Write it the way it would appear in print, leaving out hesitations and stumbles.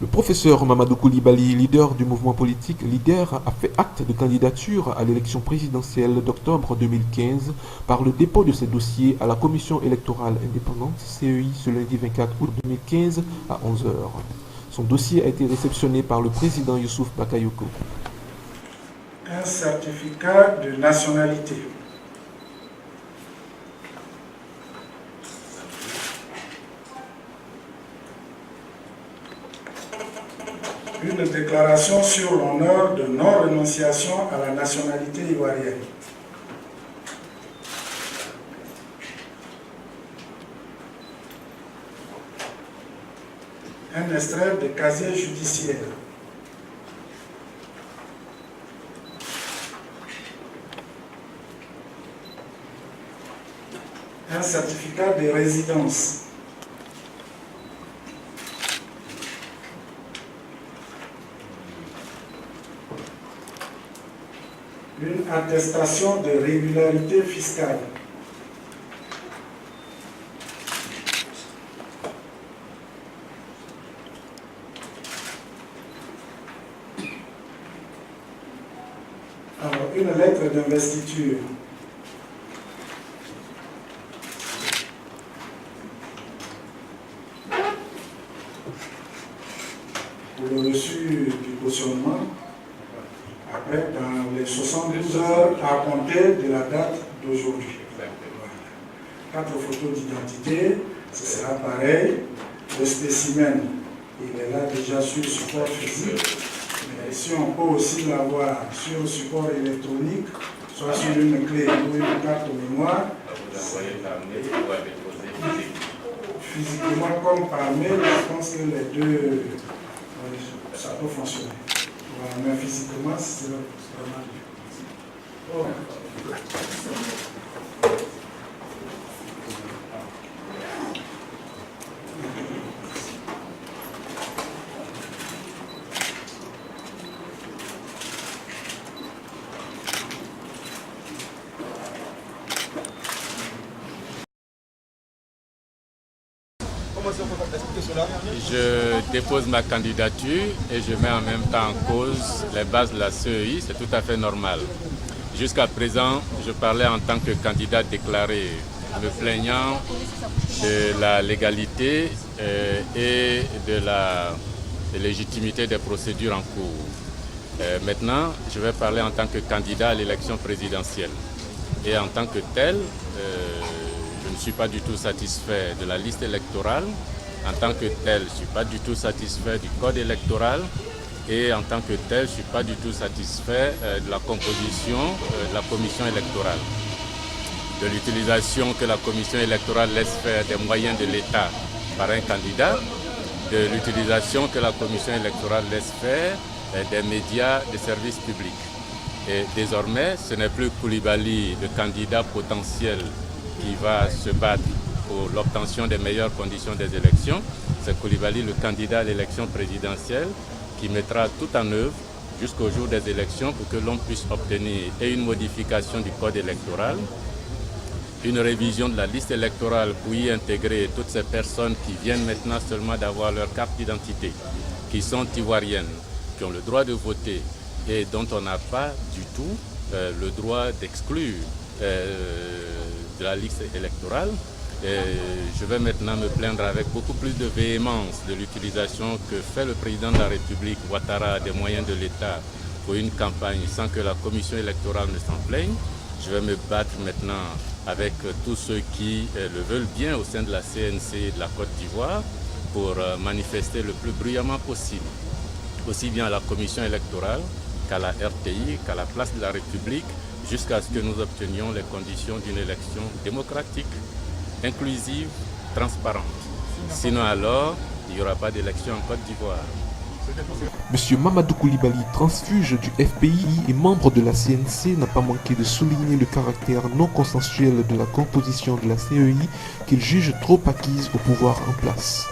Le professeur Mamadou Koulibaly, leader du mouvement politique LIDER, a fait acte de candidature à l'élection présidentielle d'octobre 2015 par le dépôt de ses dossiers à la Commission électorale indépendante CEI ce lundi 24 août 2015 à 11 heures. Son dossier a été réceptionné par le président Youssouf Bakayoko. Un certificat de nationalité. Une déclaration sur l'honneur de non-renonciation à la nationalité ivoirienne. Un extrait de casier judiciaire. Un certificat de résidence. Une attestation de régularité fiscale. Alors, une lettre d'investiture. Pour le reçu du cautionnement. Après, dans les 72 heures à compter de la date d'aujourd'hui. 4 photos d'identité, ce sera pareil. Le spécimen, il est là déjà sur le support physique. Mais si on peut aussi l'avoir sur le support électronique, soit sur une clé ou une carte mémoire, physiquement comme par mail, je pense que les deux, ça peut fonctionner. Mais physiquement, c'est vraiment difficile. Oh. Je dépose ma candidature et je mets en même temps en cause les bases de la CEI, c'est tout à fait normal. Jusqu'à présent, je parlais en tant que candidat déclaré, me plaignant de la légalité et de la légitimité des procédures en cours. Maintenant, je vais parler en tant que candidat à l'élection présidentielle. Et en tant que tel, je ne suis pas du tout satisfait de la liste électorale. En tant que tel, je ne suis pas du tout satisfait du code électoral et en tant que tel, je ne suis pas du tout satisfait de la composition de la commission électorale. De l'utilisation que la commission électorale laisse faire des moyens de l'État par un candidat, de l'utilisation que la commission électorale laisse faire des médias de service public. Et désormais, ce n'est plus Koulibaly, le candidat potentiel, qui va se battre pour l'obtention des meilleures conditions des élections. C'est Koulibaly, le candidat à l'élection présidentielle, qui mettra tout en œuvre jusqu'au jour des élections pour que l'on puisse obtenir une modification du code électoral, une révision de la liste électorale pour y intégrer toutes ces personnes qui viennent maintenant seulement d'avoir leur carte d'identité, qui sont ivoiriennes, qui ont le droit de voter et dont on n'a pas du tout le droit d'exclure de la liste électorale. Je vais maintenant me plaindre avec beaucoup plus de véhémence de l'utilisation que fait le président de la République, Ouattara, des moyens de l'État pour une campagne sans que la commission électorale ne s'en plaigne. Je vais me battre maintenant avec tous ceux qui le veulent bien au sein de la CNC et de la Côte d'Ivoire pour manifester le plus bruyamment possible, aussi bien à la commission électorale qu'à la RTI, qu'à la place de la République, jusqu'à ce que nous obtenions les conditions d'une élection démocratique, inclusive, transparente. Sinon alors, il n'y aura pas d'élection en Côte d'Ivoire. Monsieur Mamadou Koulibaly, transfuge du FPI et membre de la CNC, n'a pas manqué de souligner le caractère non consensuel de la composition de la CEI qu'il juge trop acquise au pouvoir en place.